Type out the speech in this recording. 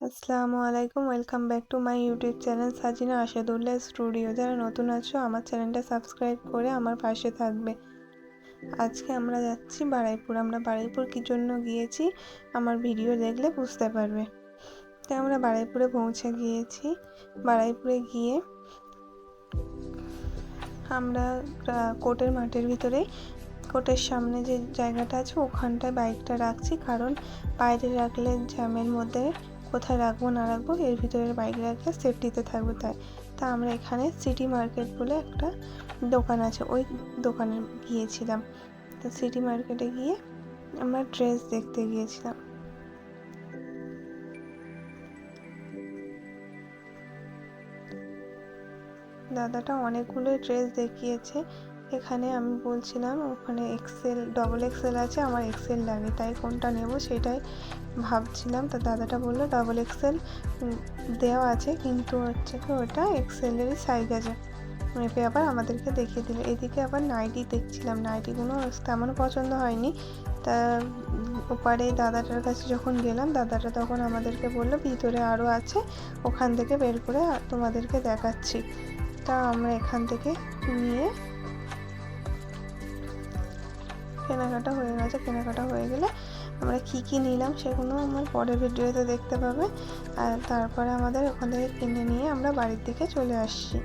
আসসালামু আলাইকুম, welcome back to my YouTube channel Sajina Asadullah studio. যারা নতুন আছো আমার চ্যানেলটা সাবস্ক্রাইব করে আমার পাশে থাকবে। আজকে আমরা যাচ্ছি বারুইপুর। আমরা বারুইপুর কী জন্য গিয়েছি আমার ভিডিও দেখলে বুঝতে পারবে। তাই আমরা বারুইপুরে পৌঁছে গিয়েছি। বারুইপুরে গিয়ে আমরা কোর্টের মাঠের ভিতরেই, কোর্টের সামনে যে জায়গাটা আছে ওখানটায় বাইকটা রাখছি, কারণ বাইরে রাখলে জ্যামের মধ্যে কোথায় রাখবো না রাখবো, এর ভিতরে বাইক রাখলে সেফটিতে থাকবে। তা আমরা এখানে সিটি মার্কেট বলে একটা দোকান আছে, ওই দোকানে গিয়েছিলাম। তো সিটি মার্কেটে গিয়ে আমরা ড্রেস দেখতে গিয়েছিলাম। দাদাটা অনেকগুলো ড্রেস দেখিয়েছে। এখানে আমি বলছিলাম ওখানে এক্সেল, ডবল এক্সেল আছে, আমার এক্সেল লাগে, তাই কোনটা নেব সেটাই ভাবছিলাম। তো দাদাটা বললো ডবল এক্সেল দেওয়া আছে, কিন্তু হচ্ছে কি ওটা এক্সেলেরই সাইজ আছে। মেপে আবার আমাদেরকে দেখিয়ে দিল। এদিকে আবার নাইটি দেখছিলাম, নাইটিগুলো তেমন পছন্দ হয়নি। তা ওপারে দাদাটার কাছে যখন গেলাম, দাদাটা তখন আমাদেরকে বললো ভিতরে আরও আছে, ওখান থেকে বের করে তোমাদেরকে দেখাচ্ছি। তা আমরা এখান থেকে নিয়ে কেনাকাটা হয়ে গেছে। কেনাকাটা হয়ে গেলে আমরা কী নিলাম সেগুলো আমার পরের ভিডিওতে দেখতে পাবে। আর তারপরে আমাদের ওখান থেকে কিনে নিয়ে আমরা বাড়ির দিকে চলে আসছি।